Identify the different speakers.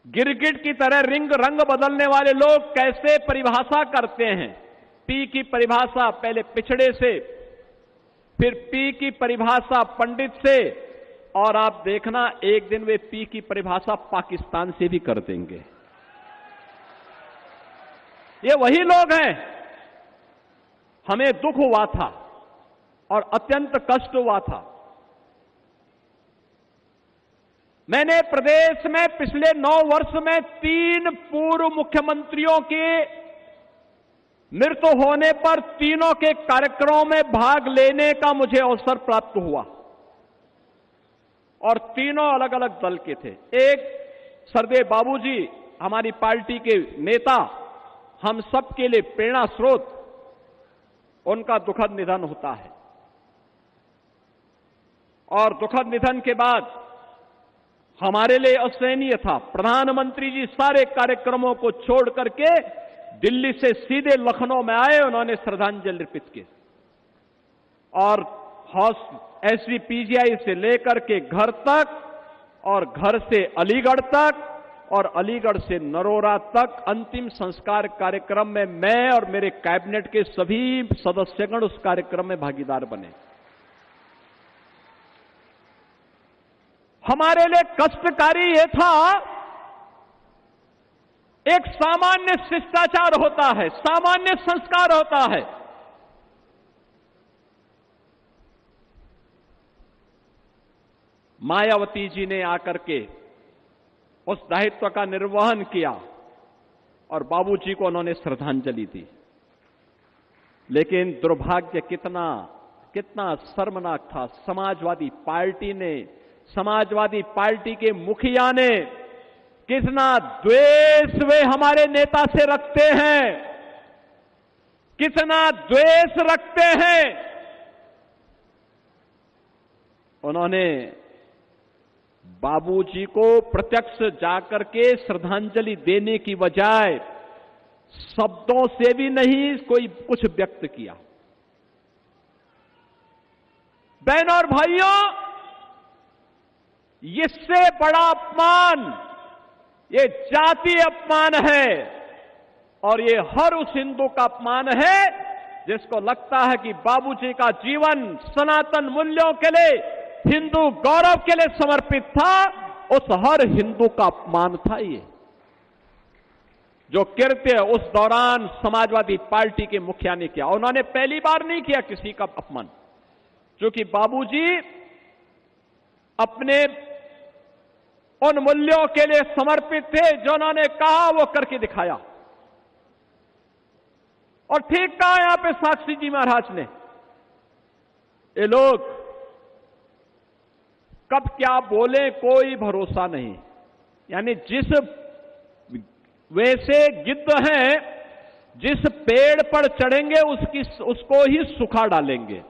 Speaker 1: गिरगिट की तरह रंग बदलने वाले लोग कैसे परिभाषा करते हैं। पी की परिभाषा पहले पिछड़े से, फिर पी की परिभाषा पंडित से, और आप देखना एक दिन वे पी की परिभाषा पाकिस्तान से भी कर देंगे। ये वही लोग हैं। हमें दुख हुआ था और अत्यंत कष्ट हुआ था। मैंने प्रदेश में पिछले 9 वर्ष में 3 पूर्व मुख्यमंत्रियों के मृत्यु होने पर तीनों के कार्यक्रमों में भाग लेने का मुझे अवसर प्राप्त हुआ, और तीनों अलग अलग दल के थे। एक सरदेव बाबूजी, हमारी पार्टी के नेता, हम सबके लिए प्रेरणा स्रोत, उनका दुखद निधन होता है। और दुखद निधन के बाद हमारे लिए असहनीय था। प्रधानमंत्री जी सारे कार्यक्रमों को छोड़ करके दिल्ली से सीधे लखनऊ में आए, उन्होंने श्रद्धांजलि अर्पित की, और एसजीपीजीआई से लेकर के घर तक, और घर से अलीगढ़ तक, और अलीगढ़ से नरोरा तक अंतिम संस्कार कार्यक्रम में मैं और मेरे कैबिनेट के सभी सदस्यगण उस कार्यक्रम में भागीदार बने। हमारे लिए कष्टकारी यह था, एक सामान्य शिष्टाचार होता है, सामान्य संस्कार होता है। मायावती जी ने आकर के उस दायित्व का निर्वहन किया और बाबूजी को उन्होंने श्रद्धांजलि दी। लेकिन दुर्भाग्य कितना शर्मनाक था। समाजवादी पार्टी के मुखिया ने कितना द्वेष वे हमारे नेता से रखते हैं, कितना द्वेष रखते हैं। उन्होंने बाबूजी को प्रत्यक्ष जाकर के श्रद्धांजलि देने की बजाय शब्दों से भी नहीं कोई कुछ व्यक्त किया। बहनों और भाइयों, इससे बड़ा अपमान ये जातीय अपमान है, और ये हर उस हिंदू का अपमान है जिसको लगता है कि बाबूजी का जीवन सनातन मूल्यों के लिए, हिंदू गौरव के लिए समर्पित था। उस हर हिंदू का अपमान था ये, जो कृत्य उस दौरान समाजवादी पार्टी के मुखिया ने किया। उन्होंने पहली बार नहीं किया किसी का अपमान, क्योंकि बाबूजी अपने उन मूल्यों के लिए समर्पित थे जो उन्होंने कहा वो करके दिखाया। और ठीक कहा यहां पे साक्षी जी महाराज ने, ये लोग कब क्या बोले कोई भरोसा नहीं। यानी जिस वैसे गिद्ध हैं, जिस पेड़ पर चढ़ेंगे उसको ही सुखा डालेंगे।